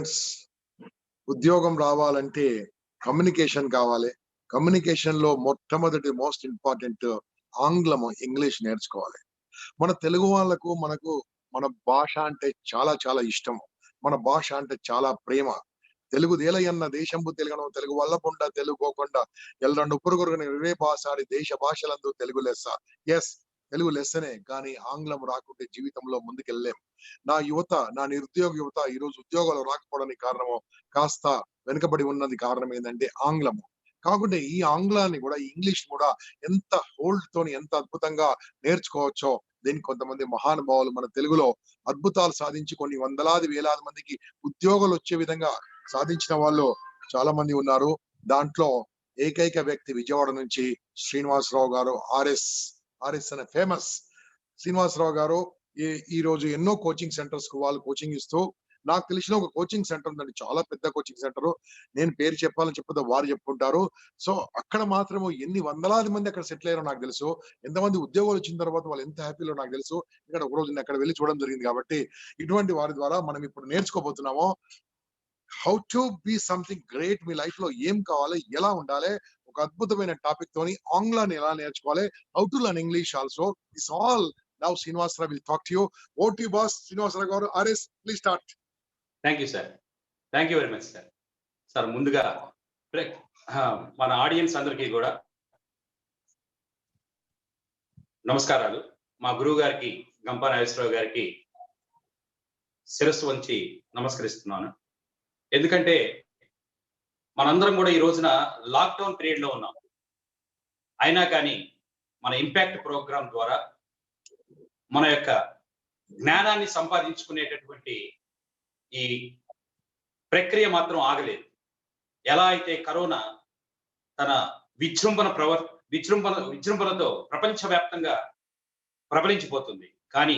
Friends, ఉద్యోగం రావాలంటే communication కావాలి. కమ్యూనికేషన్ లో మొట్టమొదటి మోస్ట్ ఇంపార్టెంట్ ఆంగ్లము, ఇంగ్లీష్ నేర్చుకోవాలి. మన తెలుగు వాళ్ళకు మన భాష అంటే చాలా చాలా ఇష్టము. మన భాష అంటే చాలా ప్రేమ. తెలుగుదేలయన్న దేశంబు తెలుగను తెలుగు వల్లపుండ తెలుగుకోకుండా ఎల్లరండు పురుగురుగని ఇవే భాషాడి దేశ భాషలందు తెలుగు లెస్స. ఎస్, తెలుగు లెస్సనే. కానీ ఆంగ్లం రాకుంటే జీవితంలో ముందుకెళ్ళలేం. నా నిరుద్యోగ యువత ఈరోజు ఉద్యోగాలు రాకపోవడానికి కారణము, కాస్త వెనుకబడి ఉన్నది కారణం ఏంటంటే ఆంగ్లము. కాకుంటే ఈ ఆంగ్లాన్ని కూడా, ఈ ఇంగ్లీష్ కూడా ఎంత హోల్డ్ తోని ఎంత అద్భుతంగా నేర్చుకోవచ్చో, దీనికి కొంతమంది మహానుభావులు మన తెలుగులో అద్భుతాలు సాధించి కొన్ని వందలాది వేలాది మందికి ఉద్యోగాలు వచ్చే విధంగా సాధించిన వాళ్ళు చాలా మంది ఉన్నారు. దాంట్లో ఏకైక వ్యక్తి విజయవాడ నుంచి శ్రీనివాసరావు గారు, ఆర్ఎస్ అనే ఫేమస్ శ్రీనివాసరావు గారు ఈ రోజు ఎన్నో కోచింగ్ సెంటర్స్ కు వాళ్ళు కోచింగ్ ఇస్తూ, నాకు తెలిసిన ఒక కోచింగ్ సెంటర్ ఉందండి, చాలా పెద్ద కోచింగ్ సెంటర్. నేను పేరు చెప్పాలని చెప్పొద్దు, వారు చెప్పుకుంటారు. సో అక్కడ మాత్రము ఎన్ని వందలాది మంది అక్కడ సెటిల్ అయ్యారో నాకు తెలుసు. ఎంతమంది ఉద్యోగాలు వచ్చిన తర్వాత వాళ్ళు ఎంత హ్యాపీలో నాకు తెలుసు. ఇక్కడ ఒక రోజు నేను అక్కడ వెళ్ళి చూడడం జరిగింది. కాబట్టి ఇటువంటి వారి ద్వారా మనం ఇప్పుడు నేర్చుకోబోతున్నాము how to be something great. మీ లైఫ్ లో ఏం కావాలి, ఎలా ఉండాలి, ఒక అద్భుతమైన టాపిక్ తోని ఆంగ్లాన్ని ఎలా నేర్చుకోవాలి, how to learn English also. This all now Srinivas will talk to you. Over to you, boss. Srinivas garu, RS, please start. Thank you sir. Thank you very much sir. Sir ముందుగా మన audience అందరికీ కూడా నమస్కారాలు. మా గురువు గారికి, గంపా నాగేశ్వరరావు గారికి శిరస్సు వంచి నమస్కరిస్తున్నాను. ఎందుకంటే మనందరం కూడా ఈ రోజున లాక్డౌన్ పీరియడ్ లో ఉన్నాం. అయినా కానీ మన ఇంపాక్ట్ ప్రోగ్రామ్ ద్వారా మన యొక్క జ్ఞానాన్ని సంపాదించుకునేటటువంటి ఈ ప్రక్రియ మాత్రం ఆగలేదు. ఎలా అయితే కరోనా తన విజృంభణతో ప్రపంచవ్యాప్తంగా ప్రబలించిపోతుంది, కానీ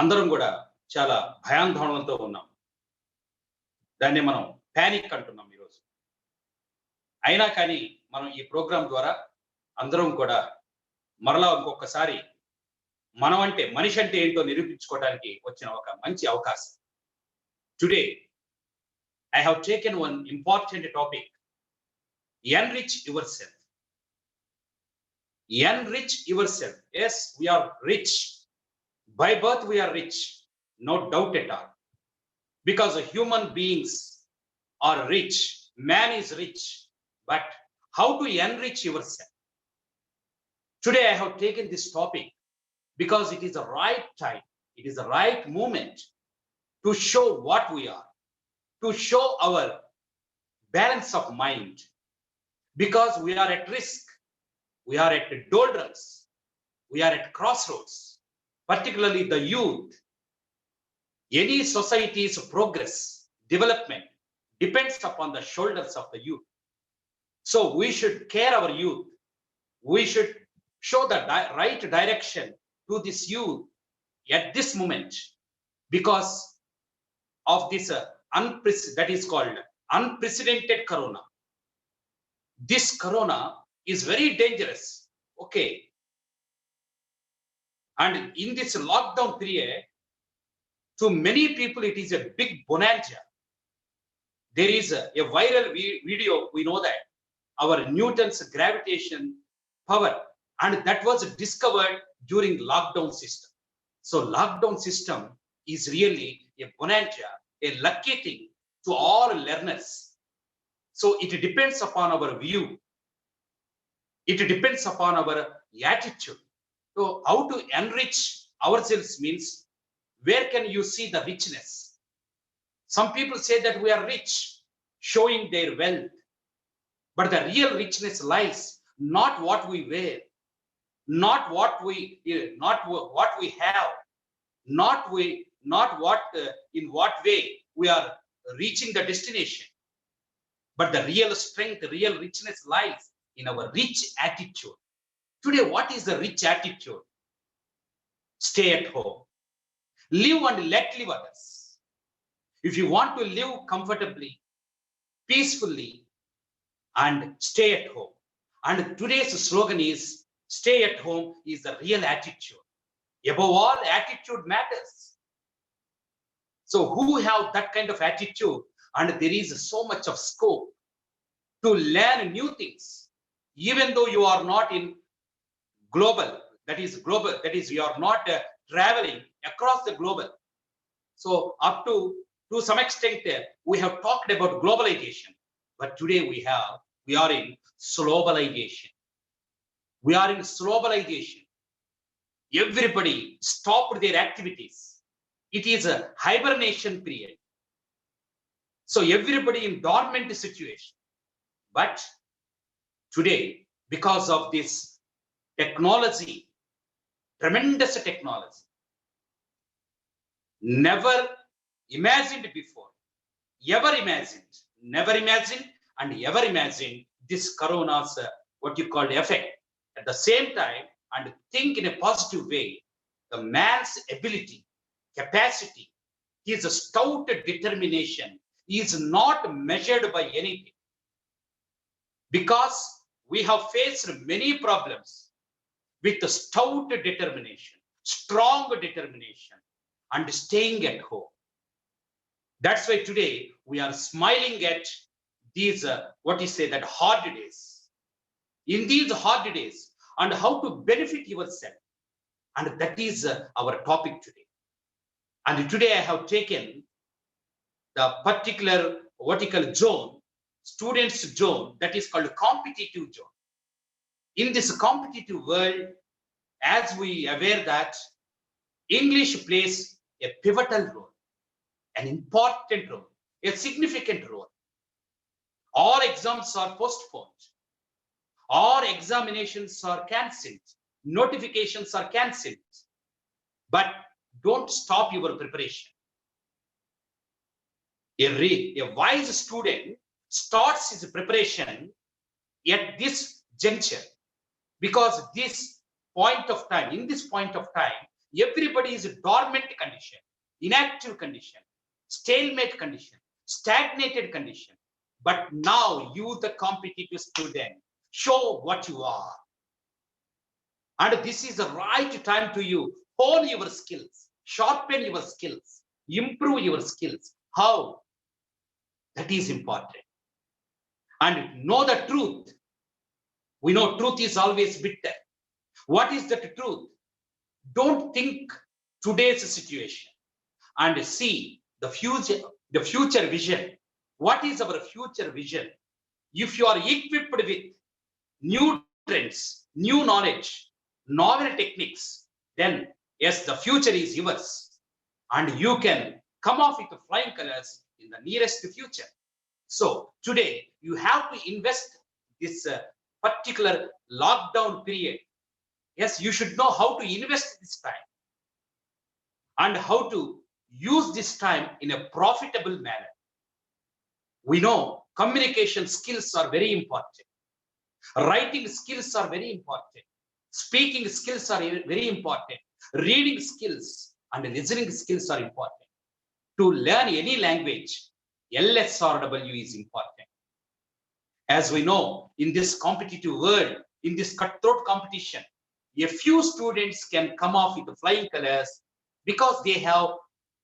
అందరం కూడా చాలా భయాందోళనతో ఉన్నాం. దాన్ని మనం ప్యానిక్ అంటున్నాం ఈరోజు. అయినా కానీ మనం ఈ ప్రోగ్రాం ద్వారా అందరం కూడా మరలా ఇంకొకసారి మనిషి అంటే ఏంటో నిరూపించుకోవడానికి వచ్చిన ఒక మంచి అవకాశం. Today, I have taken one important topic. Enrich yourself. Enrich yourself. Yes, we are rich. By birth, we are rich. No doubt at all. Because human beings are rich. Man is rich. But how to enrich yourself? Today, I have taken this topic because it is the right time. It is the right moment to show what we are, to show our balance of mind, because we are at risk, we are at doldrums, we are at crossroads, particularly the youth. Any society's progress, development depends upon the shoulders of the youth. So we should care our youth. We should show the right direction to this youth at this moment, because of this that is called unprecedented corona. This corona is very dangerous. Okay. And in this lockdown period, to many people, it is a big bonanza. There is a viral video, we know that, our Newton's gravitation power, and that was discovered during lockdown system. So lockdown system is really a bonanza, a lucky thing to all learners. So it depends upon our view. It depends upon our attitude. So how to enrich ourselves means, where can you see the richness? Some people say that we are rich, showing their wealth. But the real richness lies not what we wear, not what we have, not what in what way we are reaching the destination, but the real strength, the real richness lies in our rich attitude. Today, what is the rich attitude? Stay at home, live and let live others. If you want to live comfortably, peacefully, and stay at home, and today's slogan is stay at home is the real attitude. Above all, attitude matters. So who have that kind of attitude, and there is so much of scope to learn new things, even though you are not in global, that is you are not traveling across the global. So up to some extent we have talked about globalization, but today we are in globalization. We are in globalization. Everybody stopped their activities. It is a hibernation period. So everybody in dormant situation. But today, because of this technology, tremendous technology, never imagined before, never imagined, and ever imagined this corona's what you call effect. At the same time, and think in a positive way, the man's ability, capacity, his stout determination is not measured by anything, because we have faced many problems with a stout determination, strong determination, and staying at home. That's why today we are smiling at these, that hard days. In these hard days, and how to benefit yourself. And that is our topic today. And today I have taken the particular vertical zone, students zone, that is called competitive zone. In this competitive world, as we are aware that English plays a pivotal role, an important role, a significant role. All exams are postponed. All examinations are cancelled. Notifications are cancelled. But don't stop your preparation. A wise student starts his preparation at this juncture, because this point of time, in this point of time, everybody is a dormant condition, inactive condition, stalemate condition, stagnated condition. But now you, the competitive student, show what you are. And this is the right time to you. Hone your skills, sharpen your skills, improve your skills. How? That is important. And know the truth. We know truth is always bitter. What is that truth? Don't think today's situation and see the future vision. What is our future vision? If you are equipped with new trends, new knowledge, novel techniques, then yes, the future is yours. And you can come off with the flying colors in the nearest future. So today you have to invest this particular lockdown period. Yes, you should know how to invest this time and how to use this time in a profitable manner. We know communication skills are very important. Writing skills are very important. Speaking skills are very important. Reading skills and listening skills are important. To learn any language, LSRW is important. As we know, in this competitive world, in this cutthroat competition, a few students can come off with the flying colors because they have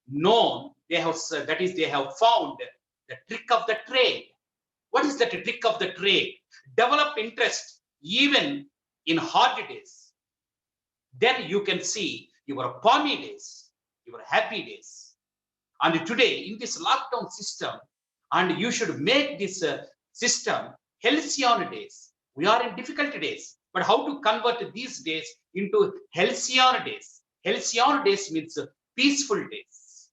known, they have found the trick of the trade. What is that trick of the trade? Develop interest even in hard days. Then you can see your palmy days, your happy days. And today in this lockdown system, and you should make this system halcyon days. We are in difficult days, but how to convert these days into halcyon days? Halcyon days means peaceful days.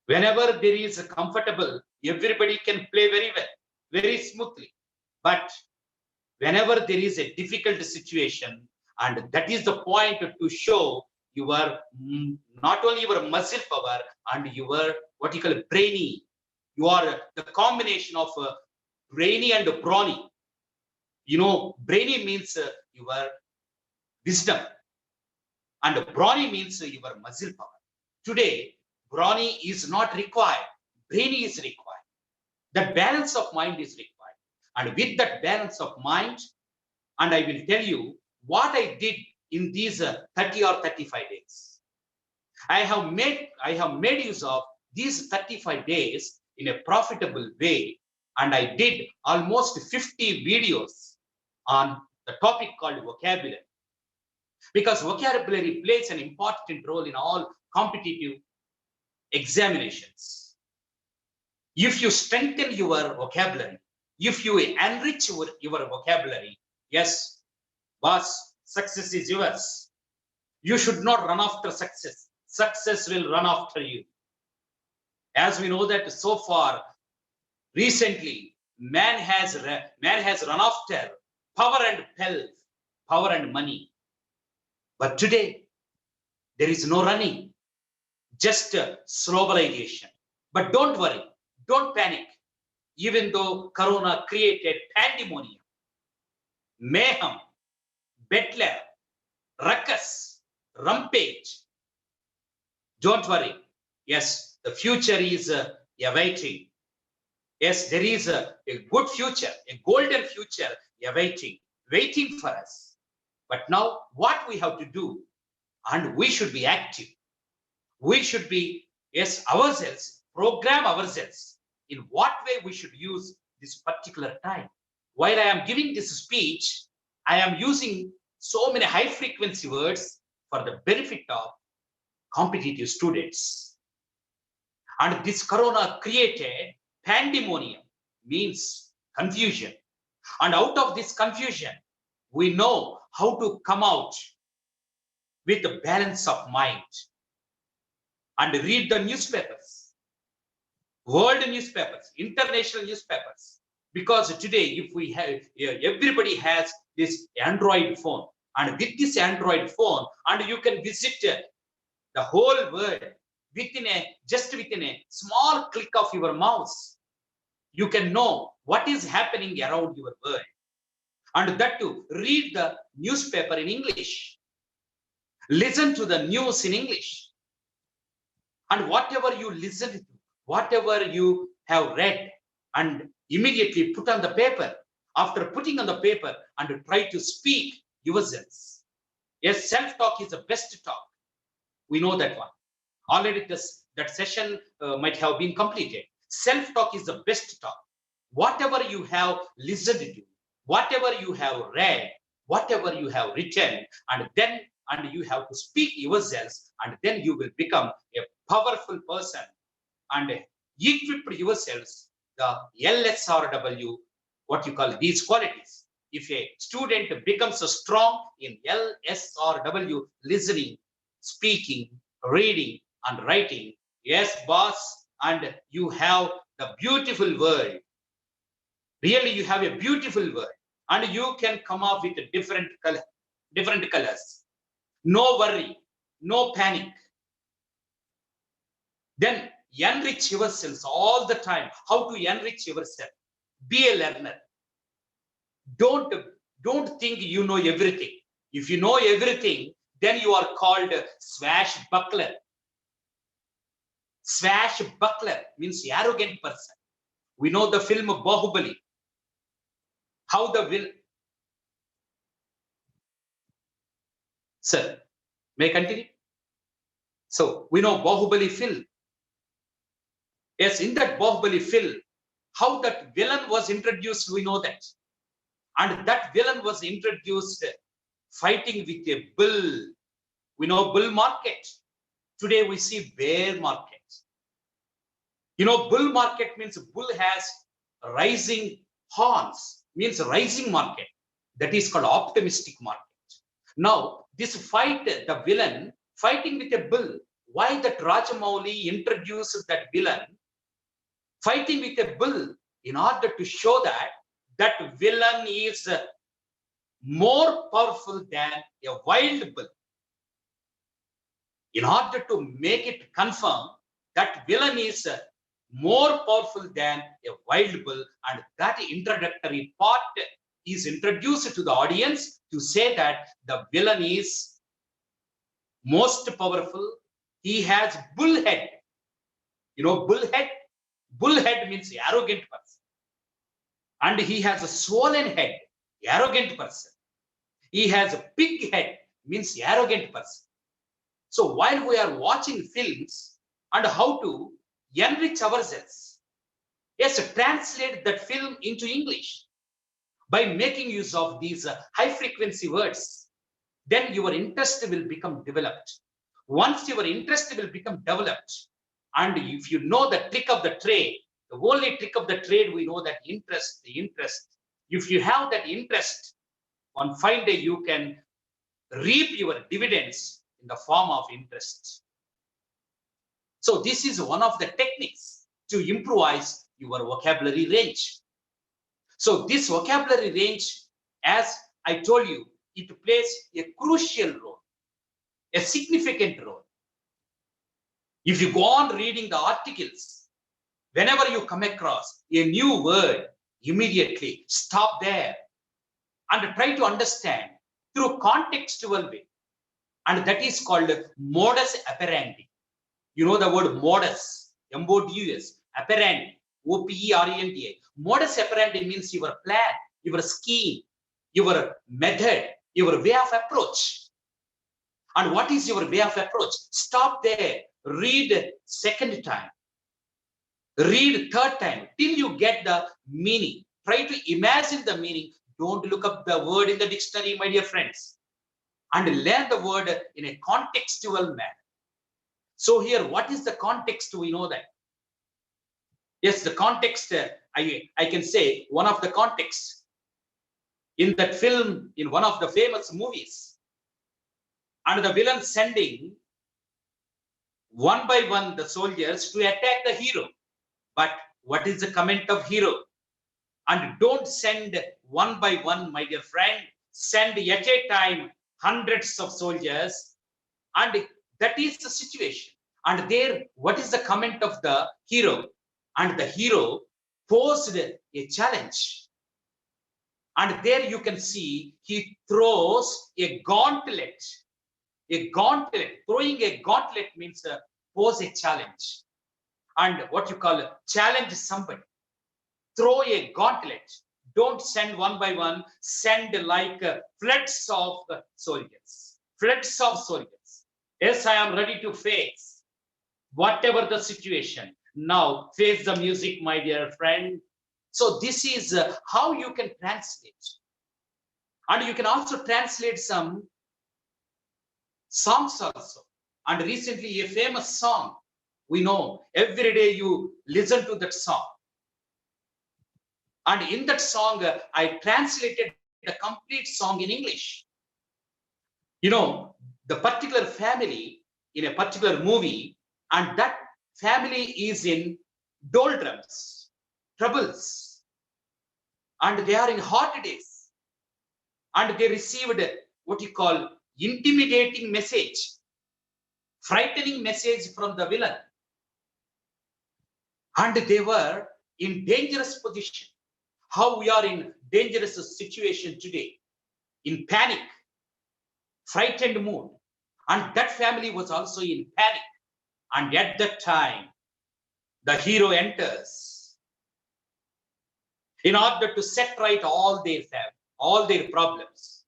Whenever there is a comfortable, everybody can play very well, very smoothly. But whenever there is a difficult situation, and that is the point to show your not only your muscle power and your what you call brainy. You are the combination of brainy and brawny. You know, brainy means your wisdom, and brawny means your muscle power. Today, brawny is not required, brainy is required. That balance of mind is required. And with that balance of mind, and I will tell you what I did in these 30 or 35 days. I have made use of these 35 days in a profitable way, and I did almost 50 videos on the topic called vocabulary, because vocabulary plays an important role in all competitive examinations. If you strengthen your vocabulary, if you enrich your vocabulary, yes, boss, success is yours. You should not run after success. Success will run after you. As we know that so far, recently, man has run after power and pelf, power and money. But today, there is no running, just globalization. But don't worry, don't panic. Even though Corona created pandemonium, mayhem, bedlam, ruckus, rampage, don't worry. Yes, the future is awaiting. Yes, there is a good future, a golden future waiting for us. But now what we have to do, and we should be active. We should be, yes, ourselves, program ourselves in what way we should use this particular time. While I am giving this speech, I am using so many high frequency words for the benefit of competitive students. And this Corona created pandemonium, means confusion. And out of this confusion, we know how to come out with a balance of mind and read the newspapers, world newspapers, international newspapers. Because today, if we have, everybody has this Android phone, and with this Android phone, and you can visit the whole world within a small click of your mouse. You can know what is happening around your world, and that to read the newspaper in English, listen to the news in English, and whatever you listen to, whatever you have read, and immediately put on the paper. After putting on the paper, and try to speak yourselves. Yes, self-talk is the best talk. We know that one. Already that session might have been completed. Self-talk is the best talk. Whatever you have listened to, whatever you have read, whatever you have written, and you have to speak yourselves, and then you will become a powerful person and equip yourselves the LSRW, what you call these qualities. If a student becomes strong in LSRW, listening, speaking, reading, and writing, yes, boss, and you have the beautiful world. Really, you have a beautiful world, and you can come up with a different colors. No worry, no panic. Then enrich yourselves all the time. How to enrich yourself? Be a learner. Don't think you know everything. If you know everything, then you are called swashbuckler. Swashbuckler means arrogant person. We know the film Bahubali. How the will. Sir, may I continue? So we know Bahubali film. Yes, in that Bahubali film, how that villain was introduced, we know that. And that villain was introduced fighting with a bull. We know bull market. Today we see bear market. You know, bull market means bull has rising horns, means rising market. That is called optimistic market. Now, this fight, the villain fighting with a bull. Why that Rajamouli introduced that villain fighting with a bull? In order to show that villain is more powerful than a wild bull. In order to make it confirm that villain is more powerful than a wild bull, and that introductory part is introduced to the audience to say that the villain is most powerful. He has bull head. You know, bull head? Bull head means arrogant person. And he has a swollen head, arrogant person. He has a big head, means arrogant person. So while we are watching films and how to enrich ourselves, yes, translate that film into English by making use of these high frequency words, then your interest will become developed. Once your interest will become developed, and if you know the trick of the trade, the only trick of the trade, we know that interest, the interest. If you have that interest, on fine day you can reap your dividends in the form of interest. So this is one of the techniques to improvise your vocabulary range. So this vocabulary range, as I told you, it plays a crucial role, a significant role. If you go on reading the articles, whenever you come across a new word, immediately stop there and try to understand through contextual way. And that is called modus operandi. You know the word modus, M-O-D-U-S, operandi, O-P-E-R-A-N-D-A. Modus operandi means your plan, your scheme, your method, your way of approach. And what is your way of approach? Stop there. Read second time. Read third time till you get the meaning. Try to imagine the meaning. Don't look up the word in the dictionary, my dear friends. And learn the word in a contextual manner. So here, what is the context? We know that. Yes, the context, I can say one of the contexts in that film, in one of the famous movies, and the villain sending one by one the soldiers to attack the hero. But what is the comment of hero? And don't send one by one, my dear friend. Send at a time hundreds of soldiers. And that is the situation. And there, what is the comment of the hero? And the hero posed a challenge. And there you can see he throws a gauntlet. A gauntlet. Throwing a gauntlet means pose a challenge. And what you call challenge somebody. Throw a gauntlet. Don't send one by one. Send like floods of soldiers. Floods of soldiers. Yes, I am ready to face whatever the situation. Now face the music, my dear friend. So this is how you can translate. And you can also translate some songs also. And recently a famous song. We know every day you listen to that song. And in that song, I translated the complete song in English. You know, the particular family in a particular movie, and that family is in doldrums, troubles, and they are in hard days. And they received what you call intimidating message, frightening message from the villain. And they were in dangerous position. How we are in dangerous situation today, in panic, frightened mood. And that family was also in panic. And at that time, the hero enters in order to set right all their problems.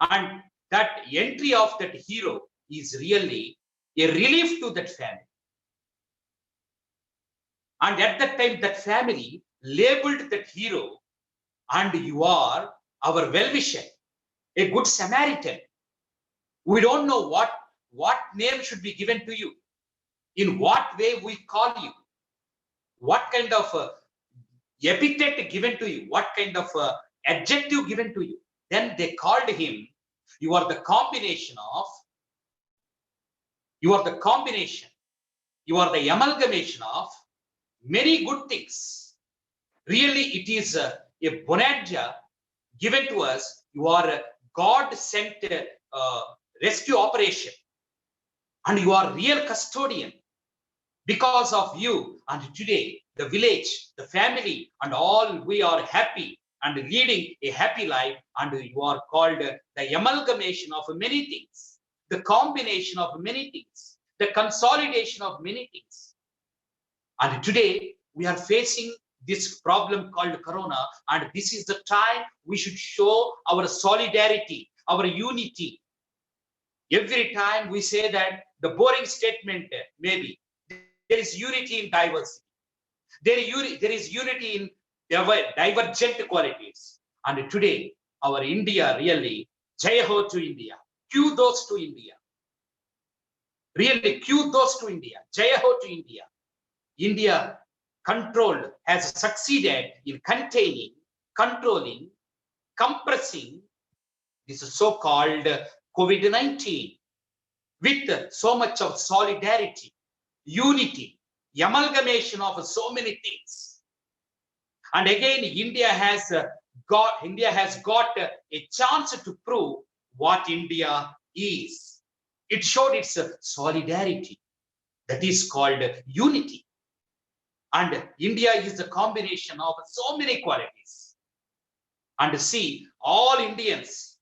And that entry of that hero is really a relief to that family. And at that time, that family labeled that hero, and you are our well-wisher, a good Samaritan. We don't know what name should be given to you, in what way we call you, what kind of epithet given to you, what kind of adjective given to you. Then they called him, you are the combination, you are the amalgamation of many good things. Really, it is a bonanza given to us. You are a God-sent rescue operation. And you are real custodian. Because of you, and today, the village, the family, and all, we are happy and leading a happy life. And you are called the amalgamation of many things, the combination of many things, the consolidation of many things. And today, we are facing this problem called Corona, and this is the time we should show our solidarity, our unity Every time we say that the boring statement, maybe there is unity in diversity. There is unity in divergent qualities. And today, our India really, Jai Ho to India, kudos to India. Really, kudos to India, Jai Ho to India. India has succeeded in containing, controlling, compressing this so-called COVID-19 with so much of solidarity, unity, amalgamation of so many things. And again, India has got a chance to prove what India is. It showed its solidarity, that is called unity. And India is a combination of so many qualities. And see, all Indians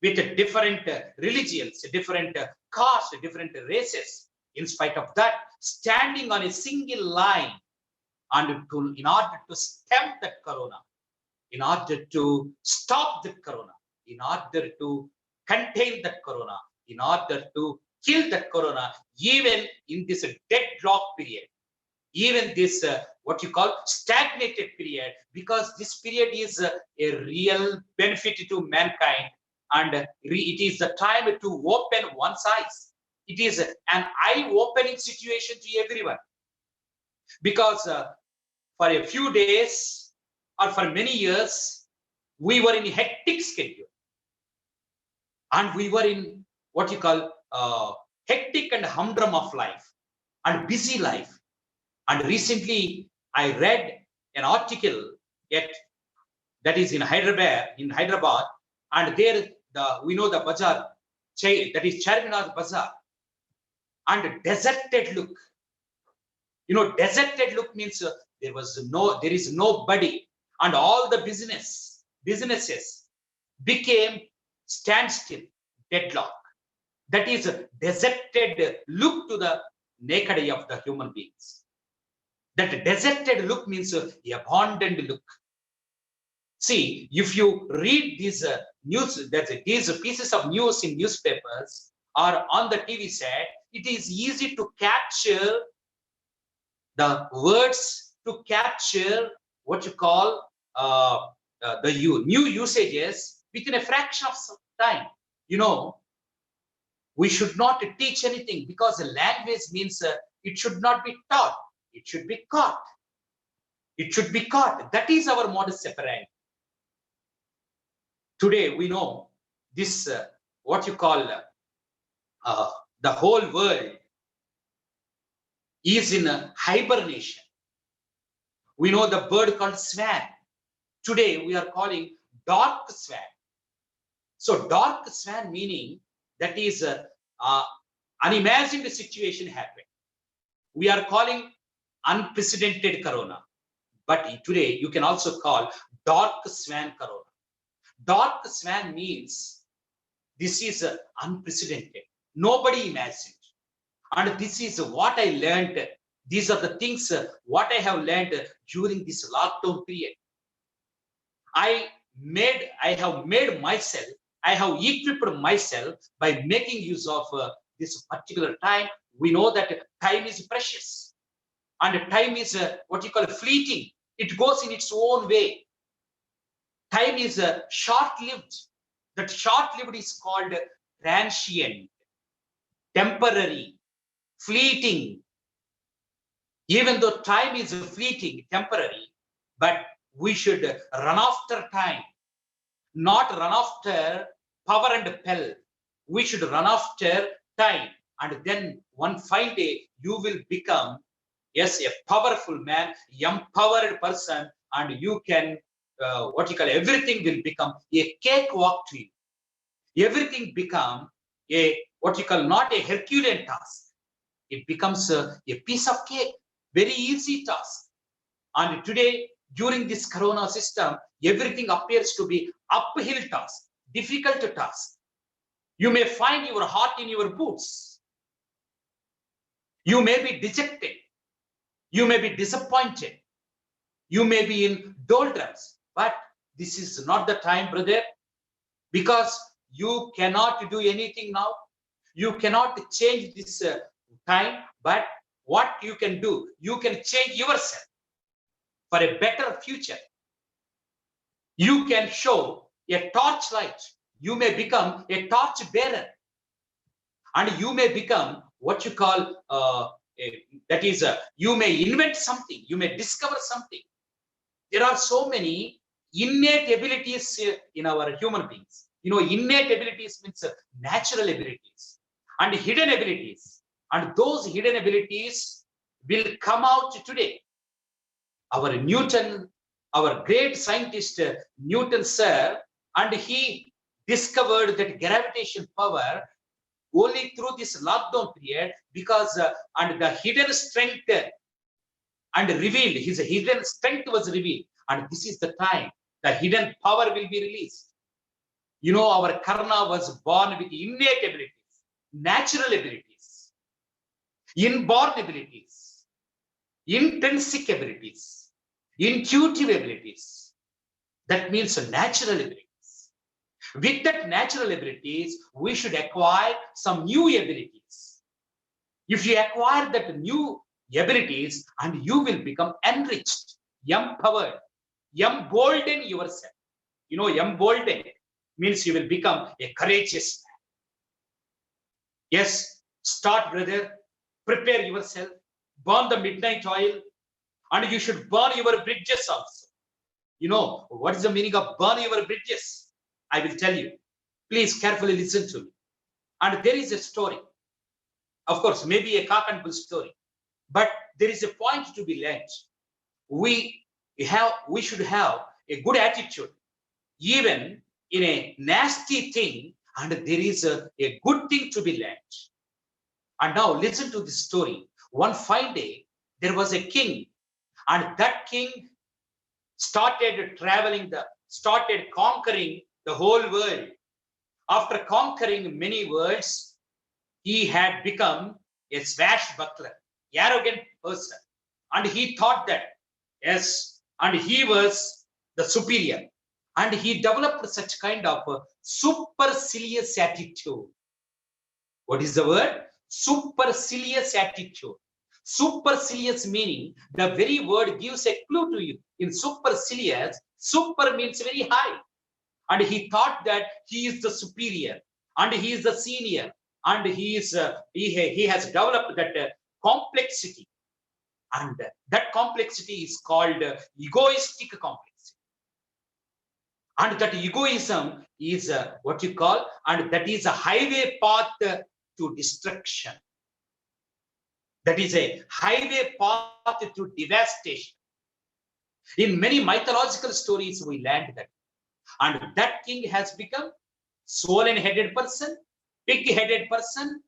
with different religions, different castes, different races, in spite of that, standing on a single line, and in order to stem that corona, in order to stop the corona, in order to contain that corona, in order to kill that corona, even in this deadlock period, even this what you call stagnated period, because this period is a real benefit to mankind, and it is the time to open one's eyes. It is an eye-opening situation to everyone, because for a few days or for many years, we were in a hectic schedule, and we were in what you call hectic and humdrum of life and busy life. And recently, I read an article that is in Hyderabad, and there we know the bazaar, that is Charminar Bazaar, and deserted look. You know, deserted look means there is nobody, and all the businesses became standstill, deadlock. That is a deserted look to the naked eye of the human beings. That deserted look means abandoned look. See, if you read these news, these pieces of news in newspapers or on the TV set, it is easy to capture the words, to capture what you call the new usages within a fraction of some time. You know, we should not teach anything, because the language means it should not be taught. It should be caught. It should be caught. That is our modus operandi. Today, we know this, what you call the whole world is in a hibernation. We know the bird called swan. Today, we are calling dark swan. So dark swan meaning that is unimagined situation happened. We are calling unprecedented corona, but today you can also call dark swan corona. Dark swan means this is unprecedented, nobody imagined, and this is what I learned. These are the things what I have learned during this lockdown period. I have made myself, I have equipped myself by making use of this particular time. We know that time is precious. And time is what you call fleeting. It goes in its own way. Time is short-lived. That short-lived is called transient, temporary, fleeting. Even though time is fleeting, temporary, but we should run after time, not run after power and pelf. We should run after time, and then one fine day you will become, yes, a powerful man, empowered person, and you can, what you call, everything will become a cakewalk to you. Everything become a, what you call, not a Herculean task. It becomes a piece of cake, very easy task. And today, during this corona system, everything appears to be uphill task, difficult task. You may find your heart in your boots. You may be dejected. You may be disappointed. You may be in doldrums. But this is not the time, brother, because you cannot do anything now. You cannot change this time, but what you can do, you can change yourself for a better future. You can show a torchlight. You may become a torch bearer, and you may become what you call you may invent something, you may discover something. There are so many innate abilities in our human beings. Innate abilities means natural abilities and hidden abilities, and those hidden abilities will come out today. Our Newton, our great scientist Newton sir, and he discovered that gravitation power only through this lockdown period, because and the hidden strength and revealed, his hidden strength was revealed, and this is the time the hidden power will be released. Our Karna was born with innate abilities, natural abilities, inborn abilities, intrinsic abilities, intuitive abilities. That means natural abilities. With that natural abilities, we should acquire some new abilities. If you acquire that new abilities, and you will become enriched, empowered, embolden yourself. Embolden means you will become a courageous man. Yes, start, brother, prepare yourself, burn the midnight oil, and you should burn your bridges also. What is the meaning of burn your bridges? I will tell you. Please carefully listen to me. And there is a story. Of course, maybe a cock and bull story, but there is a point to be learned. We should have a good attitude, even in a nasty thing, and there is a good thing to be learned. And now listen to this story. One fine day, there was a king, and that king started conquering the whole world. After conquering many worlds, he had become a swashbuckler, arrogant person. And he thought that, yes, and he was the superior. And he developed such kind of a supercilious attitude. What is the word? Supercilious attitude. Supercilious meaning, the very word gives a clue to you. In supercilious, super means very high. And he thought that he is the superior, and he is the senior, and he has developed that complexity. And that complexity is called egoistic complexity. And that egoism is what you call, and that is a highway path to destruction. That is a highway path to devastation. In many mythological stories, we learned that. And that king has become swollen-headed person, pig-headed person.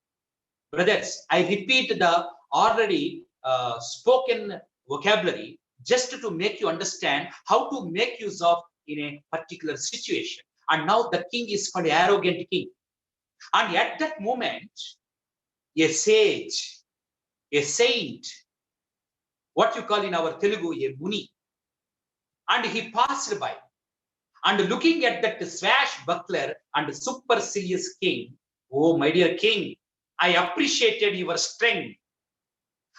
Brothers, I repeat the already spoken vocabulary just to make you understand how to make use of in a particular situation. And now the king is called arrogant king. And at that moment, a sage, a saint, what you call in our Telugu, a muni, and he passed by. And looking at that swashbuckler and supercilious king, oh, my dear king, I appreciated your strength.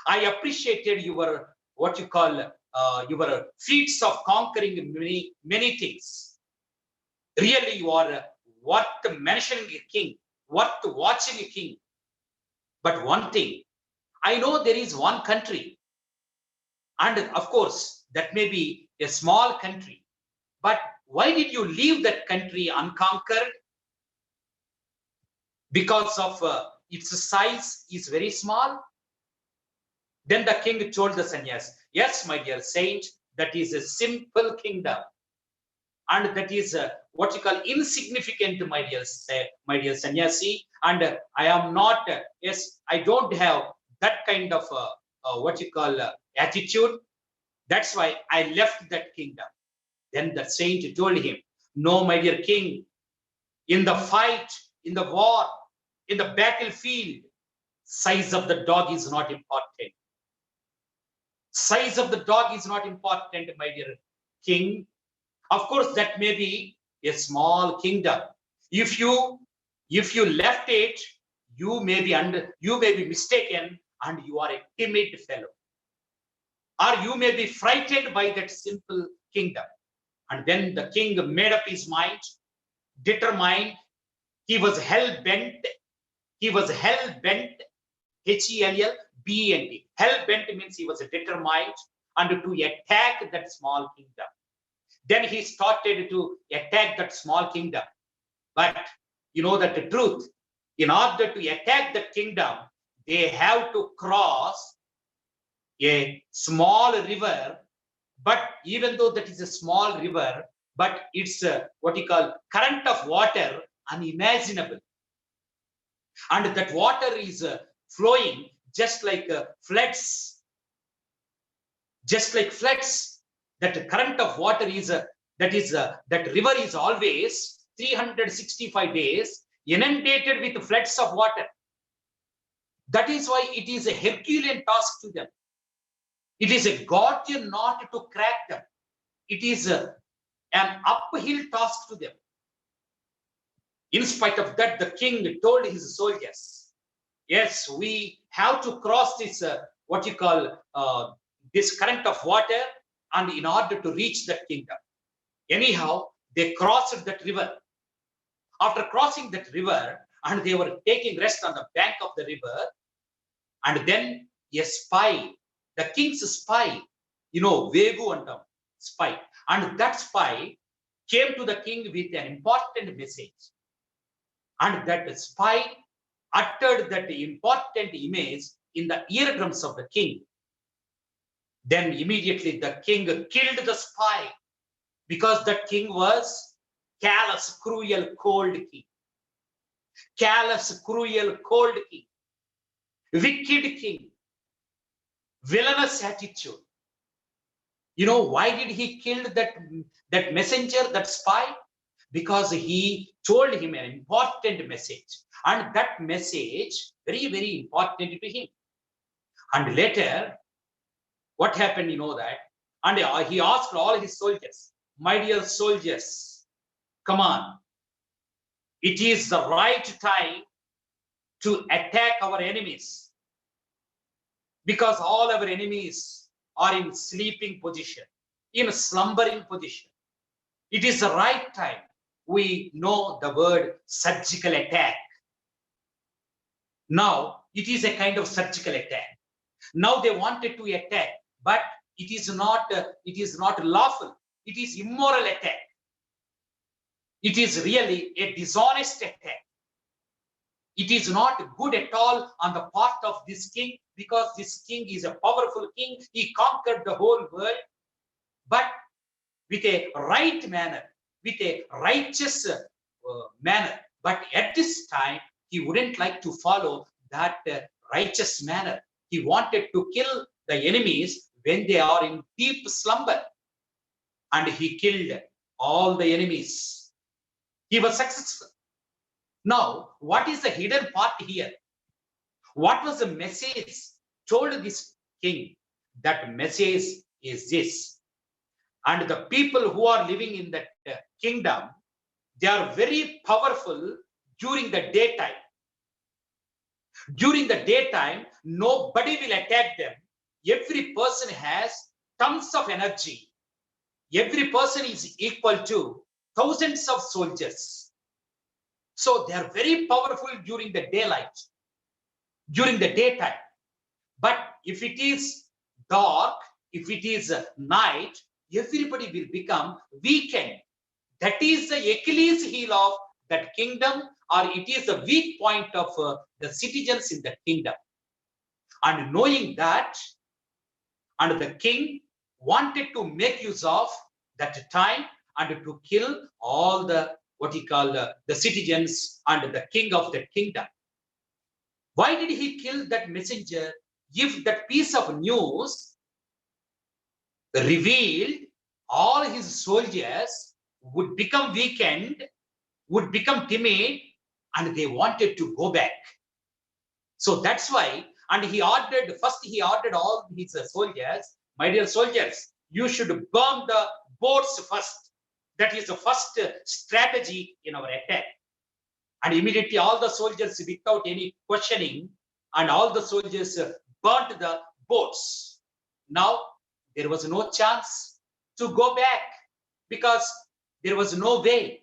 I appreciated your, what you call, your feats of conquering many things. Really, you are worth mentioning a king, worth watching a king. But one thing, I know there is one country, and of course, that may be a small country, but why did you leave that country unconquered? Because of its size is very small. Then the king told the sannyas, yes, my dear saint, that is a simple kingdom. And that is what you call insignificant, my dear sannyasi. And I am not, yes, I don't have that kind of what you call attitude. That's why I left that kingdom. Then the saint told him, no, my dear king, in the fight, in the war, in the battlefield, size of the dog is not important. Size of the dog is not important, my dear king. Of course, that may be a small kingdom. If you left it, you may be mistaken and you are a timid fellow. Or you may be frightened by that simple kingdom. And then the king made up his mind, determined. He was hell-bent. He was hell-bent, Hellbent. Hell-bent means he was determined and to attack that small kingdom. Then he started to attack that small kingdom. But you know that the truth, in order to attack the kingdom, they have to cross a small river. But even though that is a small river, but it's what you call current of water unimaginable. And that water is flowing just like floods. Just like floods. That current of water is, that river is always 365 days inundated with floods of water. That is why it is a Herculean task to them. It is a Gordian knot to crack them. It is an uphill task to them. In spite of that, the king told his soldiers, yes, we have to cross this, what you call, this current of water, and in order to reach that kingdom. Anyhow, they crossed that river. After crossing that river, and they were taking rest on the bank of the river, and then a spy, the king's spy, Vegu and spy, and that spy came to the king with an important message. And that spy uttered that important image in the eardrums of the king. Then immediately the king killed the spy, because the king was callous, cruel, cold king. Callous, cruel, cold king. Wicked king. Villainous attitude. Why did he kill that messenger, that spy? Because he told him an important message. And that message, very, very important to him. And later, what happened, that? And he asked all his soldiers, my dear soldiers, come on. It is the right time to attack our enemies. Because all our enemies are in sleeping position, in slumbering position. It is the right time. We know the word surgical attack. Now, it is a kind of surgical attack. Now they wanted to attack, but it is not lawful. It is immoral attack. It is really a dishonest attack. It is not good at all on the part of this king, because this king is a powerful king. He conquered the whole world, but with a right manner, with a righteous manner. But at this time, he wouldn't like to follow that righteous manner. He wanted to kill the enemies when they are in deep slumber. And he killed all the enemies. He was successful. Now, what is the hidden part here? What was the message told this king? That message is this. And the people who are living in that kingdom, they are very powerful during the daytime. During the daytime, nobody will attack them. Every person has tons of energy. Every person is equal to thousands of soldiers. So they are very powerful during the daylight, during the daytime. But if it is dark, if it is night, everybody will become weakened. That is the Achilles heel of that kingdom, or it is the weak point of the citizens in the kingdom. And knowing that, and the king wanted to make use of that time and to kill all the what he called the citizens and the king of the kingdom. Why did he kill that messenger? If that piece of news revealed, all his soldiers would become weakened, would become timid, and they wanted to go back. So that's why, and he ordered all his soldiers, my dear soldiers, you should burn the boats first. That is the first strategy in our attack. And immediately all the soldiers, without any questioning, and all the soldiers burnt the boats. Now there was no chance to go back because there was no way.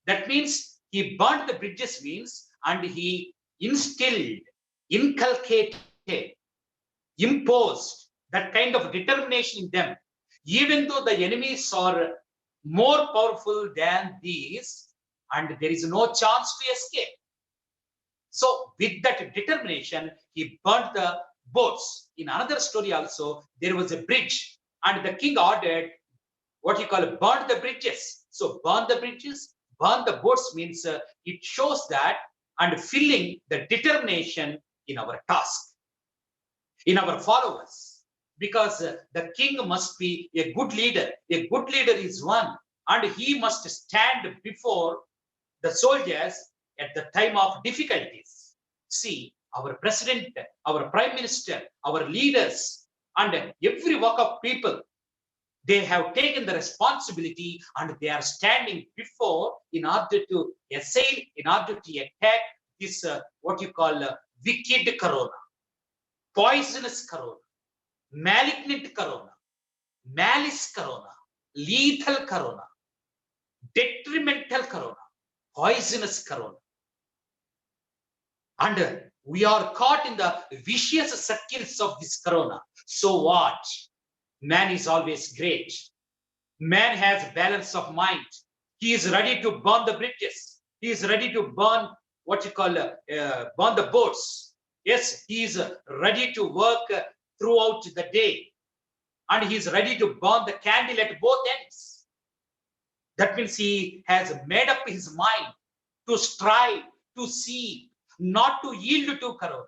That means he burnt the bridges means, and he instilled, inculcated, imposed that kind of determination in them. Even though the enemies are more powerful than these, and there is no chance to escape. So with that determination, he burnt the boats. In another story also, there was a bridge, and the king ordered what you call burn the bridges. So burn the bridges, burn the boats means it shows that and filling the determination in our task, in our followers. Because the king must be a good leader. A good leader is one, and he must stand before the soldiers at the time of difficulties. See, our president, our prime minister, our leaders, and every walk of people, they have taken the responsibility and they are standing before in order to assail, in order to attack this what you call wicked corona, poisonous corona, malignant corona, malice corona, lethal corona, detrimental corona, poisonous corona. And we are caught in the vicious circles of this corona. So what? Man is always great. Man has balance of mind. He is ready to burn the bridges. He is ready to burn what you call burn the boats. Yes, he is ready to work throughout the day, and he is ready to burn the candle at both ends. That means he has made up his mind to strive, to see, not to yield to corona,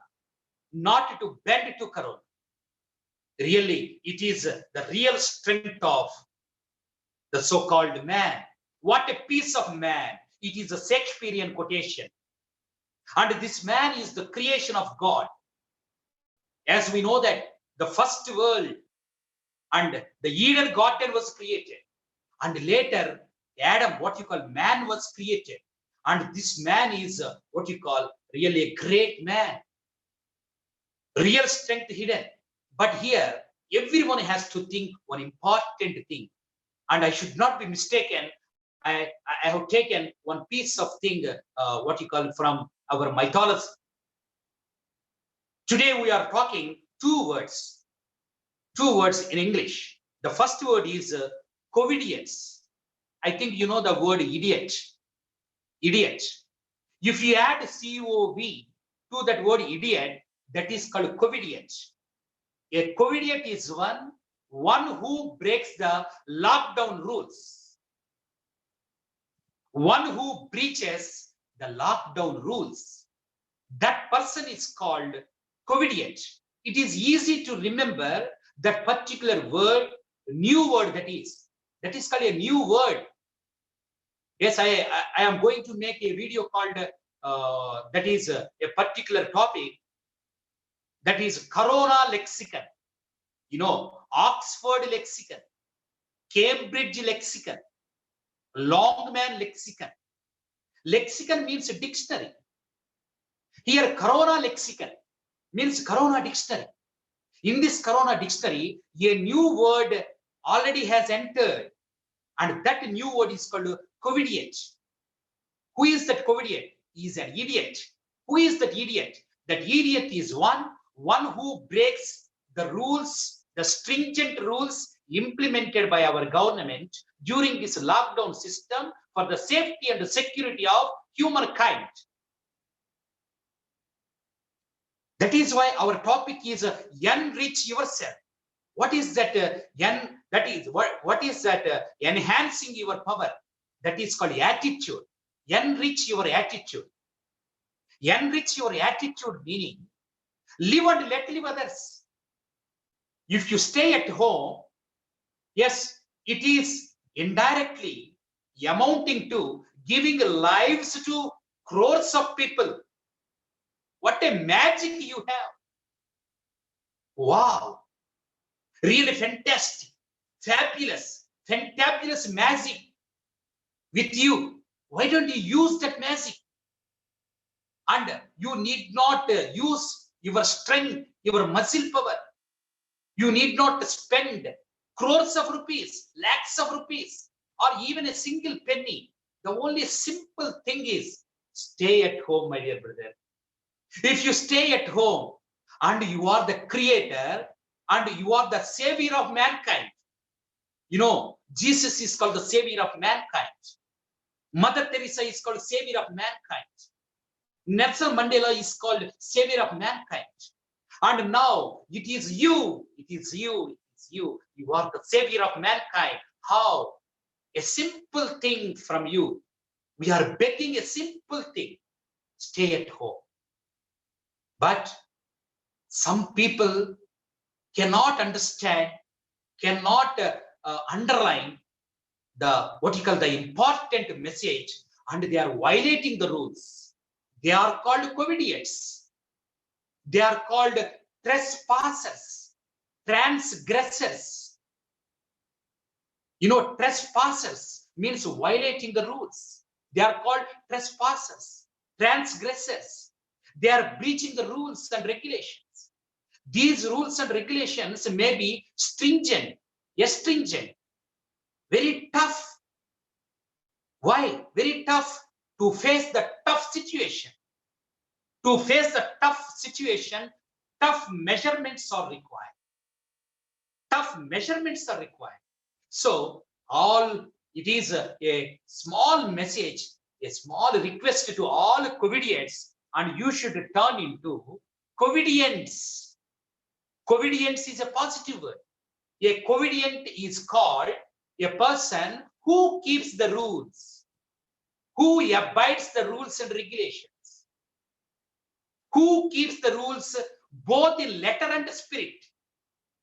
not to bend to corona. Really, it is the real strength of the so-called man. What a piece of man. It is a Shakespearean quotation. And this man is the creation of God. As we know that the first world and the Eden garden was created. And later, Adam, what you call man, was created. And this man is what you call really a great man. Real strength hidden. But here, everyone has to think one important thing. And I should not be mistaken. I have taken one piece of thing, what you call from our mythology. Today we are talking two words in English. The first word is covidians. I think you know the word idiot. Idiot. If you add COV to that word idiot, that is called covidiot. A covidiot is one who breaks the lockdown rules. One who breaches the lockdown rules. That person is called covidiot. It is easy to remember that particular word, new word that is. That is called a new word. Yes, I am going to make a video called, that is a particular topic, that is Corona Lexicon. You know, Oxford Lexicon, Cambridge Lexicon, Longman Lexicon. Lexicon means a dictionary. Here, Corona Lexicon means Corona Dictionary. In this Corona Dictionary, a new word already has entered, and that new word is called covidiot. Who is that covidiot? He is an idiot. Who is that idiot? That idiot is one who breaks the rules, the stringent rules implemented by our government during this lockdown system for the safety and the security of humankind. That is why our topic is enrich yourself. What is that? What is that? Enhancing your power. That is called attitude. Enrich your attitude. Enrich your attitude meaning live and let live others. If you stay at home, yes, it is indirectly amounting to giving lives to crores of people. What a magic you have. Wow. Really fantastic, fabulous, fantabulous magic with you. Why don't you use that magic? And you need not use your strength, your muscle power. You need not spend crores of rupees, lakhs of rupees, or even a single penny. The only simple thing is stay at home, my dear brother. If you stay at home and you are the creator and you are the savior of mankind, you know, Jesus is called the savior of mankind. Mother Teresa is called savior of mankind. Nelson Mandela is called savior of mankind. And now it is you, it is you, it is you. You are the savior of mankind. How? A simple thing from you. We are begging a simple thing. Stay at home. But some people cannot understand, cannot underline the what you call the important message, and they are violating the rules. They are called covidians. They are called trespassers, transgressors. You know, trespassers means violating the rules. They are called trespassers, transgressors. They are breaching the rules and regulations. These rules and regulations may be stringent, astringent, very tough. Why? Very tough to face the tough situation. To face the tough situation, tough measurements are required. Tough measurements are required. So, it is a small message, a small request to all covidians, and you should turn into covidians. Covidians is a positive word. A covidian is called a person who keeps the rules, who abides the rules and regulations, who keeps the rules both in letter and spirit.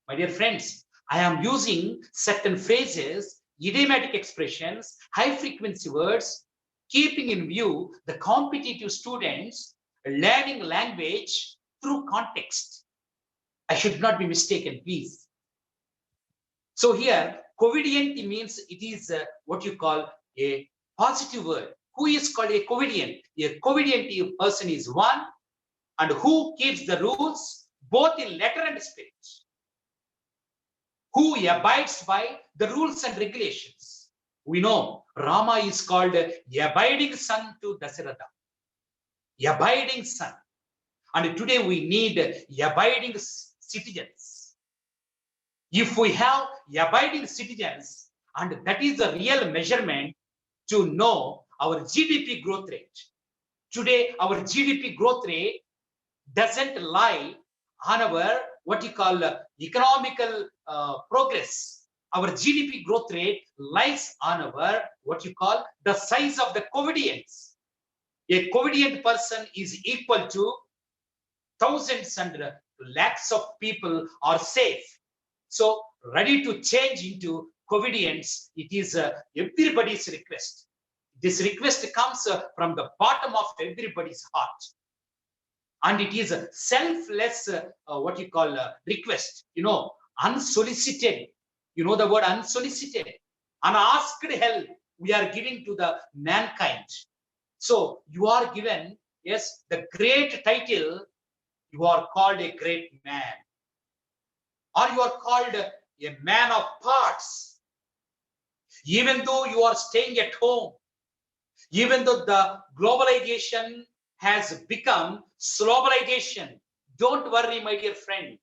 My dear friends, I am using certain phrases, idiomatic expressions, high frequency words, keeping in view the competitive students learning language through context. I should not be mistaken, please. So here, covidient means it is what you call a positive word. Who is called a covidient? A covidient person is one and who keeps the rules both in letter and spirit, who abides by the rules and regulations. We know Rama is called the abiding son to Dasharatha, abiding son. And today we need abiding citizens. If we have abiding citizens, and that is the real measurement to know our GDP growth rate. Today, our GDP growth rate doesn't lie on our what you call economical progress. Our GDP growth rate lies on our what you call the size of the covidians. A covidient person is equal to thousands and lakhs of people are safe. So ready to change into covidians, it is everybody's request. This request comes from the bottom of everybody's heart. And it is a selfless, what you call request, you know, unsolicited. You know the word unsolicited. Unasked help we are giving to the mankind. So you are given, yes, the great title, you are called a great man. Or you are called a man of parts. Even though you are staying at home, even though the globalization has become slowalization, don't worry, my dear friend.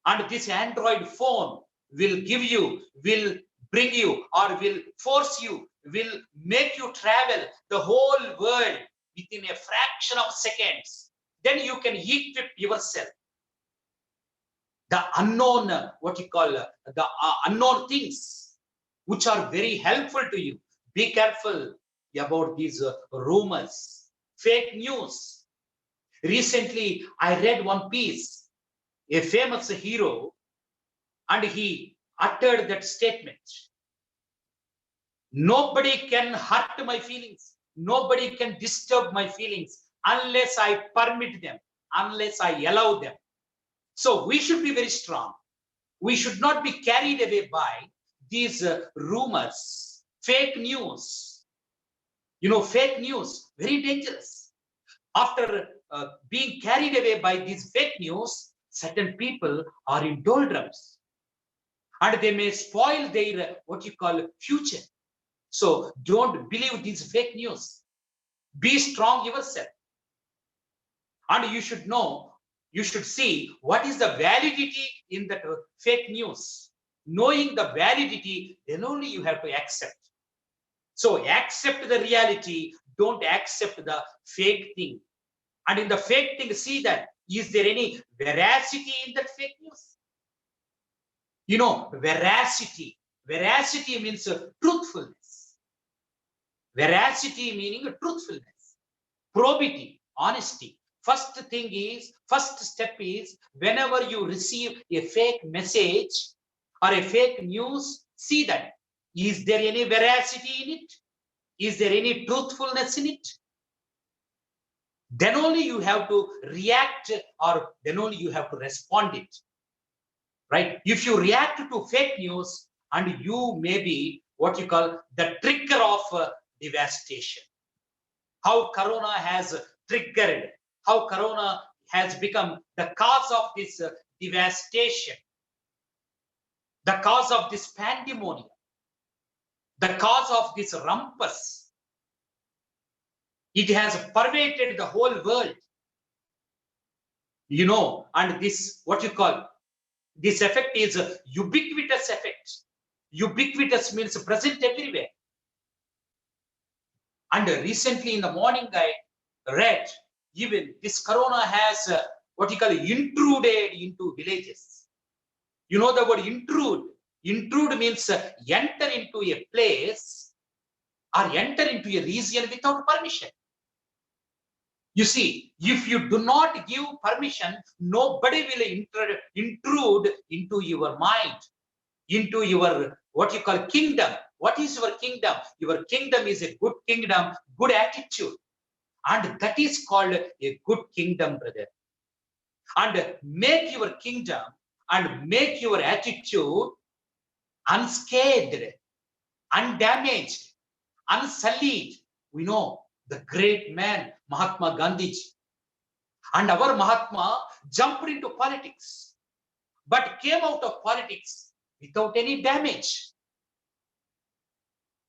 And this Android phone will give you, will bring you, or will force you, will make you travel the whole world within a fraction of seconds. Then you can equip yourself. The unknown, what you call, the unknown things, which are very helpful to you. Be careful about these rumors, fake news. Recently, I read one piece, a famous hero, and he uttered that statement. Nobody can hurt my feelings. Nobody can disturb my feelings unless I permit them, unless I allow them. So we should be very strong. We should not be carried away by these rumors, fake news. You know, fake news, very dangerous. After being carried away by these fake news, certain people are in doldrums and they may spoil their what you call future. So don't believe these fake news. Be strong yourself. And you should know, you should see what is the validity in that fake news. Knowing the validity, then only you have to accept. So accept the reality, don't accept the fake thing. And in the fake thing, see that, is there any veracity in that fake news? You know, veracity. Veracity means truthfulness. Veracity meaning truthfulness, probity, honesty. First step is, whenever you receive a fake message or a fake news, see that, is there any veracity in it? Is there any truthfulness in it? Then only you have to react, or then only you have to respond it. Right? If you react to fake news, and you may be what you call the trigger of devastation. How Corona has triggered, how Corona has become the cause of this devastation, the cause of this pandemonium, the cause of this rumpus. It has pervaded the whole world. You know, and this, what you call, this effect is a ubiquitous effect. Ubiquitous means present everywhere. And recently in the morning, I read, even this Corona has what you call intruded into villages. You know the word intrude. Intrude means enter into a place or enter into a region without permission. You see, if you do not give permission, nobody will intrude into your mind, into your what you call kingdom. What is your kingdom? Your kingdom is a good kingdom, good attitude. And that is called a good kingdom, brother. And make your kingdom and make your attitude unscathed, undamaged, unsullied. We know the great man, Mahatma Gandhi. And our Mahatma jumped into politics, but came out of politics without any damage.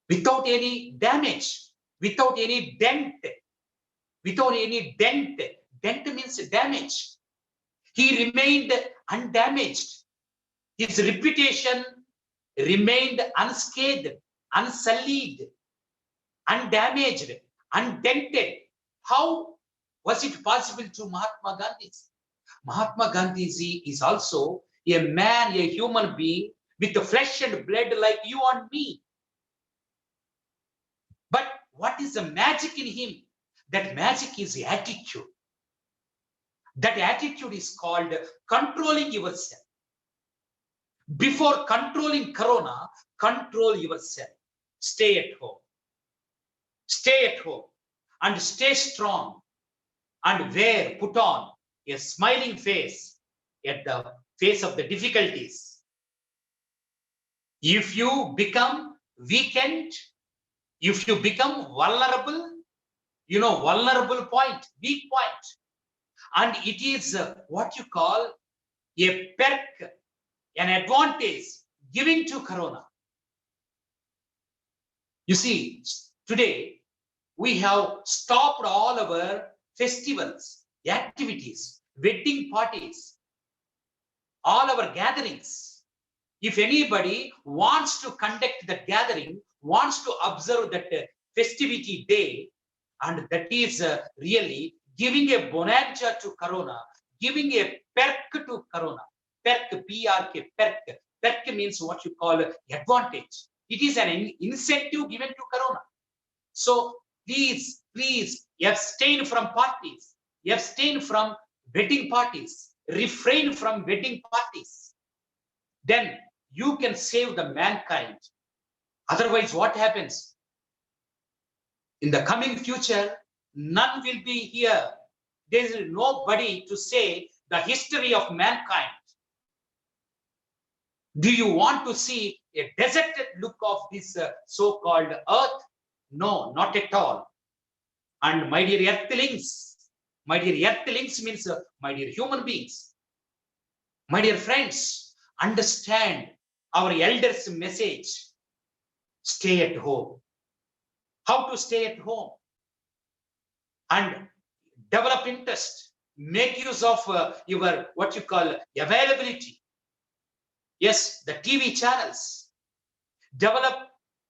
Without any damage, without any dent, without any dent. Dent means damage. He remained undamaged. His reputation remained unscathed, unsullied, undamaged, undented. How was it possible to Mahatma Gandhi? Mahatma Gandhi is also a man, a human being with the flesh and blood like you and me. But what is the magic in him? That magic is attitude. That attitude is called controlling yourself. Before controlling Corona, control yourself. Stay at home. Stay at home and stay strong and put on a smiling face at the face of the difficulties. If you become weakened, if you become vulnerable, you know, vulnerable point, weak point, and it is what you call a perk, an advantage given to Corona. You see, today we have stopped all our festivals, activities, wedding parties, all our gatherings. If anybody wants to conduct that gathering, wants to observe that festivity day, and that is really giving a bonanza to Corona, giving a perk to Corona. Perk, P-R-K, perk. Perk means what you call advantage. It is an incentive given to Corona. So please abstain from parties, abstain from wedding parties, refrain from wedding parties. Then you can save the mankind. Otherwise, what happens? In the coming future, none will be here. There is nobody to say the history of mankind. Do you want to see a deserted look of this so-called earth? No, not at all. And my dear earthlings, My dear earthlings means, my dear human beings, my dear friends, understand our elders' message. Stay at home. How to stay at home? And develop interest. Make use of your, what you call, availability. Yes, the TV channels. Develop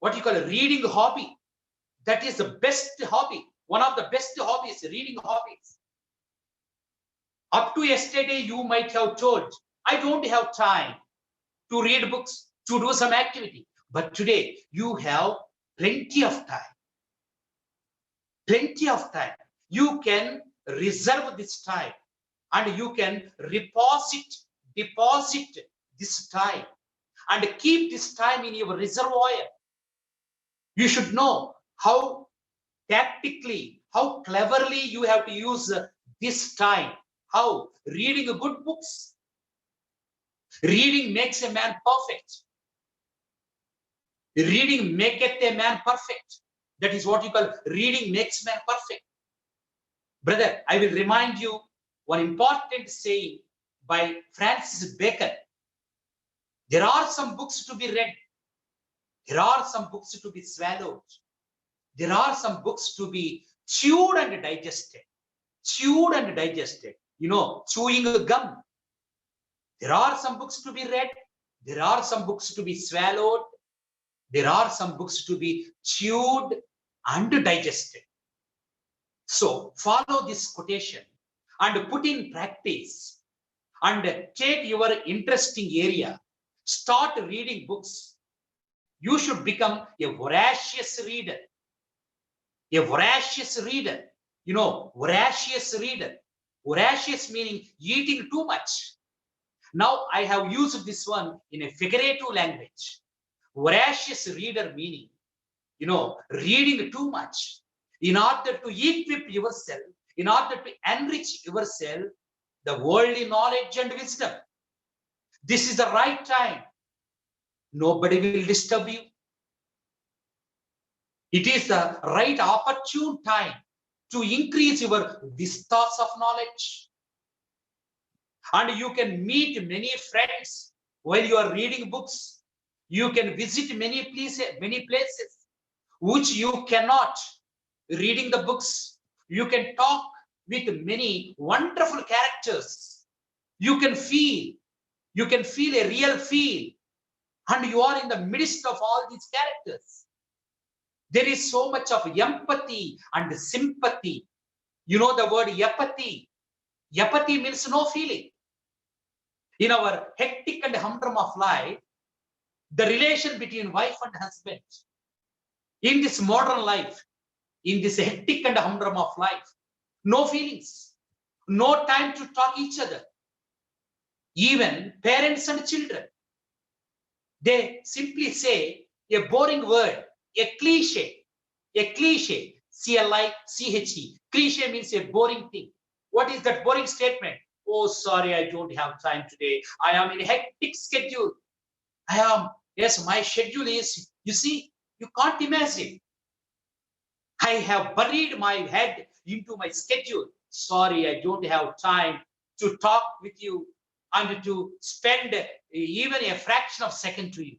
what you call a reading hobby. That is the best hobby. One of the best hobbies, reading hobbies. Up to yesterday, you might have told, I don't have time to read books, to do some activity. But today, you have plenty of time. Plenty of time. You can reserve this time and you can deposit this time and keep this time in your reservoir. You should know how tactically, how cleverly you have to use this time. How? Reading good books. Reading makes a man perfect. Reading maketh a man perfect. That is what you call reading makes man perfect. Brother, I will remind you one important saying by Francis Bacon. There are some books to be read. There are some books to be swallowed. There are some books to be chewed and digested. Chewed and digested. You know, chewing a gum. There are some books to be read. There are some books to be swallowed. There are some books to be chewed and digested. So follow this quotation and put in practice and take your interesting area. Start reading books. You should become a voracious reader. A voracious reader. You know, voracious reader. Voracious meaning eating too much. Now I have used this one in a figurative language. Voracious reader meaning, you know, reading too much in order to equip yourself, in order to enrich yourself, the worldly knowledge and wisdom. This is the right time. Nobody will disturb you. It is the right opportune time to increase your vistas of knowledge. And you can meet many friends while you are reading books. You can visit many places which you cannot reading the books. You can talk with many wonderful characters. You can feel a real feel, and you are in the midst of all these characters. There is so much of empathy and sympathy. You know the word apathy. Apathy means no feeling. In our hectic and humdrum of life, the relation between wife and husband, in this modern life, in this hectic and humdrum of life, no feelings, no time to talk each other. Even parents and children, they simply say a boring word, a cliche, C-L-I-C-H-E. Cliche means a boring thing. What is that boring statement? Oh, sorry, I don't have time today. I am in a hectic schedule. Yes, my schedule is, you see, you can't imagine. I have buried my head into my schedule. Sorry, I don't have time to talk with you and to spend even a fraction of a second to you.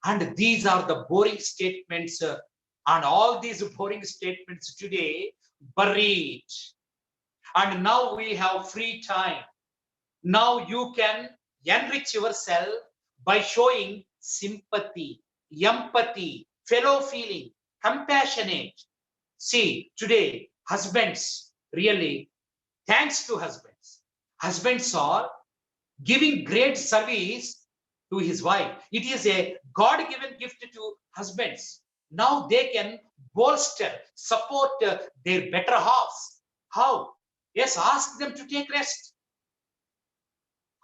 And these are the boring statements, and all these boring statements today buried. And now we have free time. Now you can enrich yourself by showing sympathy, empathy, fellow feeling, compassionate. See, today, husbands, really, thanks to husbands. Husbands are giving great service to his wife. It is a God-given gift to husbands. Now they can bolster, support their better halves. How? Yes, ask them to take rest.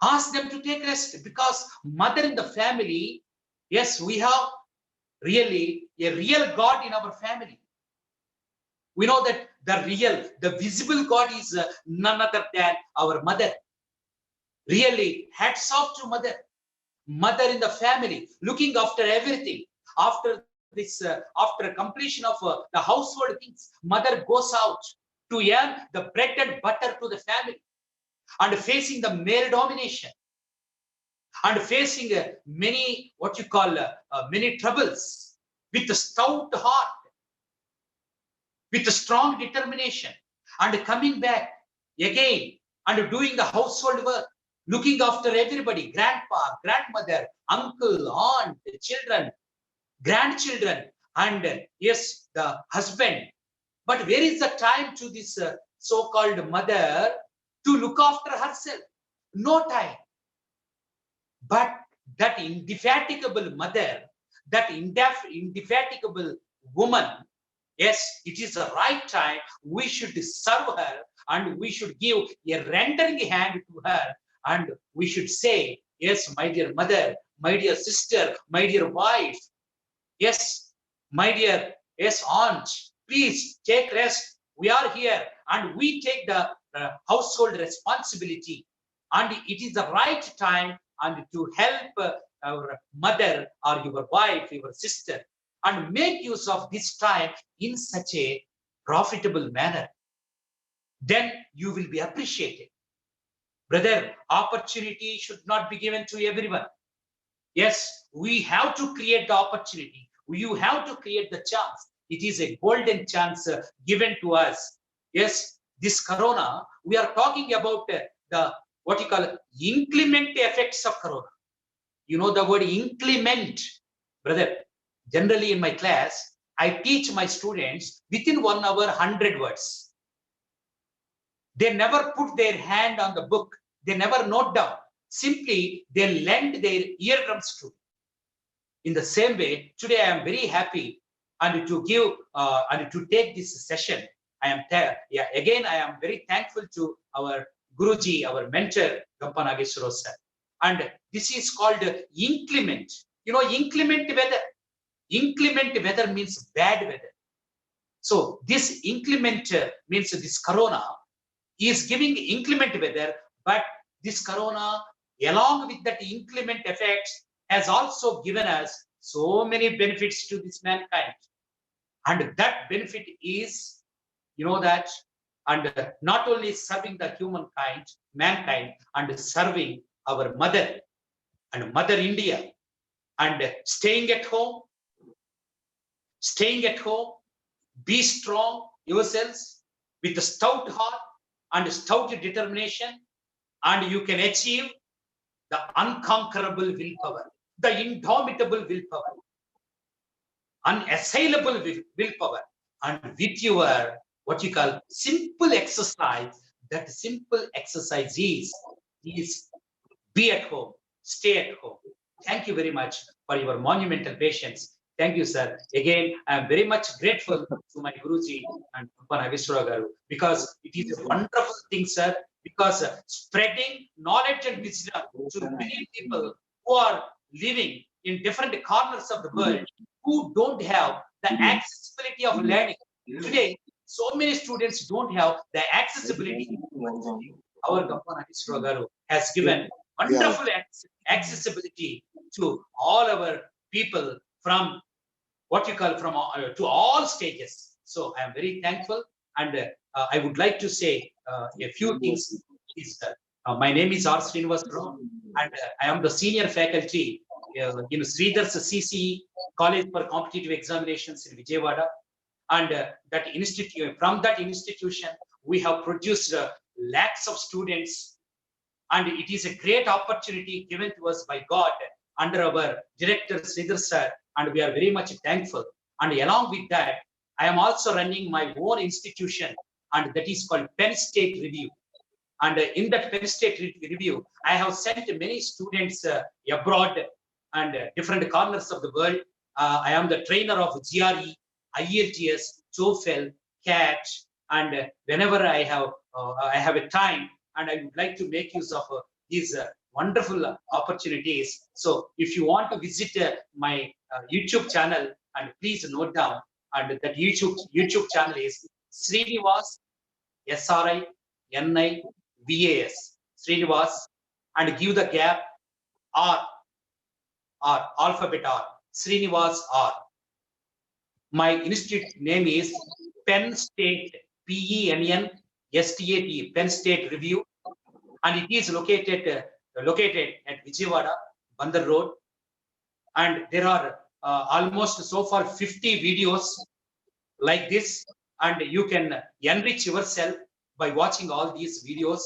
Ask them to take rest, because mother in the family, yes, we have really a real God in our family. We know that the visible God is none other than our mother. Really, hats off to mother. Mother in the family, looking after everything. After completion of the household things, mother goes out to earn the bread and butter to the family, and facing the male domination, and facing many, what you call, many troubles, with a stout heart, with a strong determination, and coming back again and doing the household work, looking after everybody, grandpa, grandmother, uncle, aunt, children, grandchildren, and yes, the husband. But where is the time to this so-called mother to look after herself? No time. But that indefatigable mother, that indefatigable woman, yes, it is the right time. We should serve her, and we should give a rendering hand to her, and we should say, yes, my dear mother, my dear sister, my dear wife, yes, my dear, yes, aunt, please take rest. We are here, and we take the household responsibility, and it is the right time and to help our mother or your wife, your sister, and make use of this time in such a profitable manner. Then you will be appreciated. Brother, opportunity should not be given to everyone. Yes, we have to create the opportunity. You have to create the chance. It is a golden chance given to us. Yes, this corona, we are talking about the, what you call, inclement effects of corona. You know the word inclement, brother. Generally in my class, I teach my students within 1 hour, 100 words. They never put their hand on the book. They never note down. Simply, they lend their eardrums to me. In the same way, today I am very happy and to give and to take this session. I am again, I am very thankful to our Guruji, our mentor, Gampa Nageswar sir. And this is called inclement. You know, inclement weather. Inclement weather means bad weather. So this inclement means this corona is giving inclement weather, but this corona, along with that inclement effects, has also given us so many benefits to this mankind. And that benefit is, you know, that, and not only serving the humankind, mankind, and serving our mother and Mother India, and staying at home, be strong yourselves with a stout heart and stout determination, and you can achieve the unconquerable willpower, the indomitable willpower, unassailable willpower, and with your, what you call, simple exercise. That simple exercise is be at home, stay at home. Thank you very much for your monumental patience. Thank you, sir. Again, I am very much grateful to my Guruji and Nageswar garu, because it is a wonderful thing, sir, because spreading knowledge and wisdom to many people who are living in different corners of the world, who don't have the accessibility of learning. Today, so many students don't have the accessibility. Our Gampa Nageswar garu has given wonderful accessibility to all our people from, what you call, from to all stages. So I am very thankful, and I would like to say a few things. My name is R. Srinivas, and I am the senior faculty in Sridhar's CCE College for Competitive Examinations in Vijayawada, and that institute, from that institution, we have produced lakhs of students, and it is a great opportunity given to us by God under our director Sridhar sir, and we are very much thankful. And along with that, I am also running my own institution, and that is called Penn State Review. And in that Penn State Review, I have sent many students abroad and different corners of the world. I am the trainer of GRE, IELTS, TOEFL, CAT, and whenever I have a time, and I would like to make use of these wonderful opportunities. So if you want to visit my YouTube channel, and please note down, and that YouTube channel is Srinivas, SRINIVAS, Srinivas, and give the gap R, alphabet R, Srinivas R. My institute name is Penn State PENNSTAT, Penn State Review, and it is located at Vijayawada, Bandar Road, and there are almost so far 50 videos like this, and you can enrich yourself by watching all these videos.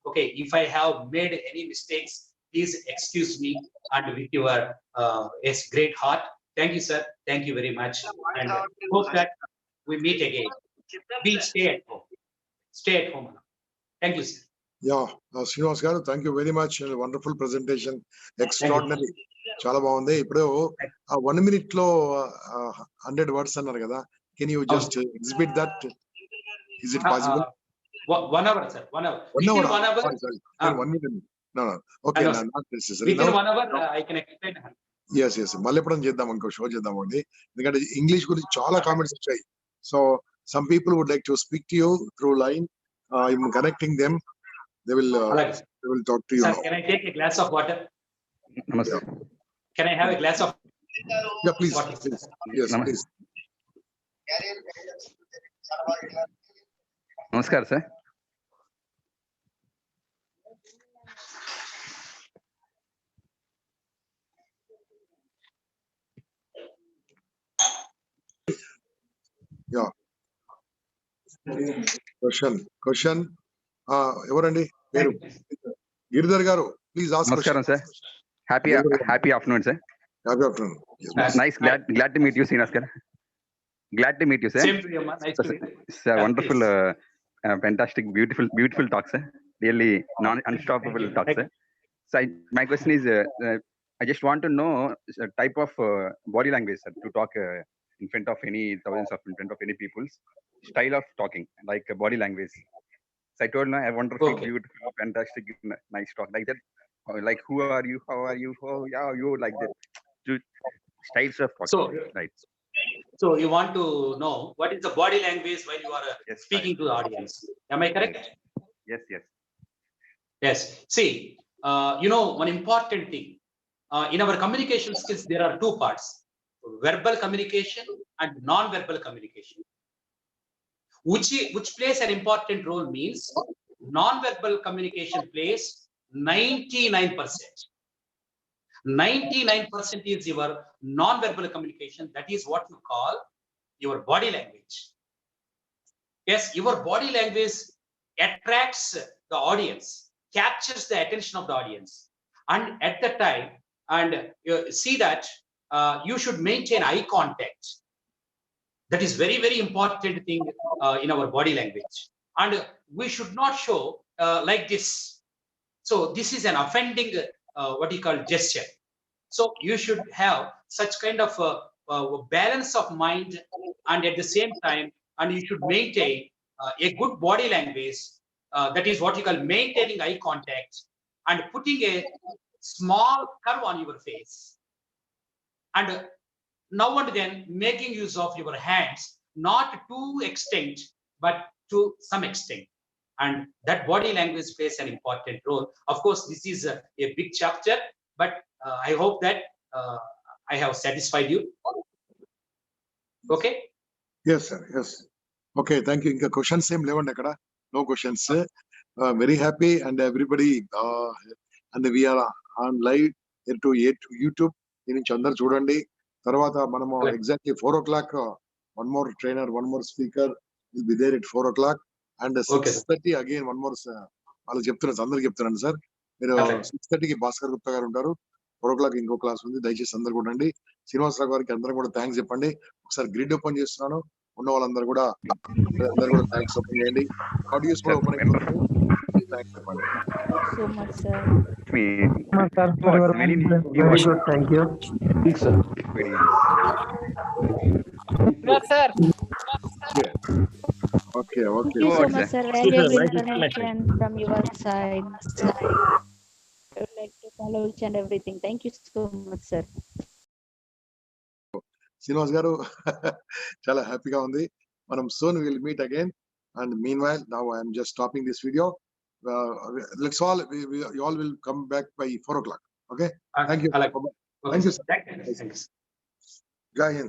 Okay, if I have made any mistakes, please excuse me, and with your yes, great heart. Thank you, sir. Thank you very much, and hope that we meet again. Stay at home. Stay at home. Thank you, sir. Yeah, Srinivas garu, thank you very much. Wonderful presentation. Extraordinary. చాలా బాగుంది. ఇప్పుడు 1 minute లో 100 words అన్నారు కదా. Can you just exhibit that? Is it possible? 1 hour, sir. 1 hour. 1 hour. 1 hour. Sorry. 1 minute. No. Okay, Hello, not necessary. Within 1 hour, I can explain. Yes. మళ్ళీ ఎప్పుడైనా చేద్దాం, ఇంకో షో చేద్దామండి. ఎందుకంటే ఇంగ్లీష్ గురించి చాలా కామెంట్స్ వచ్చాయి. So some people would like to speak to you through line. I'm connecting them. They will talk to you. Sir, now. can I take a glass of water? Namaste. Can I have a glass of Yeah, please. water? Yes, Namaste. please. Namaskar, sir. Yeah. Question. ఎవరండి పేరు? గిరిధర్ గారు, please ask Namaskaram, sir. Happy afternoon, sir. Happy afternoon. Yes, Nice, glad to meet you, Srinivas. Glad to meet you, sir. Same to you, man. Nice to meet you. Sir, Yeah, wonderful, please. fantastic, beautiful talk, sir. Really unstoppable Thank you. talk, sir. So my question is, I just want to know a type of body language, sir, to talk in front of any thousands of, in front of any people's style of talking, like body language. So I told now a wonderful, Okay. beautiful, fantastic, nice talk like that. Like who are you? How are you? How are you? Like that. Styles of talking, So, right? So you want to know what is the body language while you are Yes, speaking to the audience? Am I correct? Yes. Yes. See, one important thing in our communication skills, there are two parts: verbal communication and non-verbal communication. Which plays an important role means non-verbal communication plays 99%. 99% is your non-verbal communication. That is what you call your body language. Yes, your body language attracts the audience, captures the attention of the audience, and at that time, and see that you should maintain eye contact. That is very, very important thing in our body language, and we should not show like this. So this is an offending what you call gesture. So you should have such kind of balance of mind, and at the same time, and you should maintain a good body language. That is what you call maintaining eye contact and putting a small curve on your face. And now and then making use of your hands, not to extent, but to some extent. And that body language plays an important role. Of course, this is a big chapter, but I hope that I have satisfied you. Okay? Yes, sir. Yes. Okay, thank you. Inka questions same level akkada. No questions. Very happy, and everybody and we are on live here to YouTube. దీని నుంచి అందరు చూడండి. తర్వాత మనము exactly 4 o'clock one more trainer, one more speaker will be there at 4 o'clock, and 6:30 again one more వాళ్ళు చెప్తున్నారు, అందరికి చెప్తున్నాను సార్. మీరు 6:30కి భాస్కర్ గుప్తా గారు ఉంటారు. 4 o'clock ఇంకో క్లాస్ ఉంది. దయచేసి అందరు కూడా ఉండండి. శ్రీనివాసరావు గారికి అందరూ కూడా థ్యాంక్స్ చెప్పండి. ఒకసారి గ్రిడ్ ఓపెన్ చేస్తున్నాను. ఉన్న వాళ్ళందరూ కూడా థ్యాంక్స్ ఓపెన్ చేయండి. ఆడియోస్ కూడా ఓపెన్ అయిపోతుంది. థ్యాంక్స్ చెప్పండి. So much, sir. Very good, thank you. Yes, sir. Okay. Thank you so much, sir. Valuable information from your side. I would like to follow each and everything. Thank you so much, sir. Srinivas గారు చాలా హ్యాపీగా ఉంది. మనం soon we'll meet again, and meanwhile now I am just stopping this video. Let's all you all will come back by 4 o'clock. Okay, thank you. Thank you, sir. Jai Hind.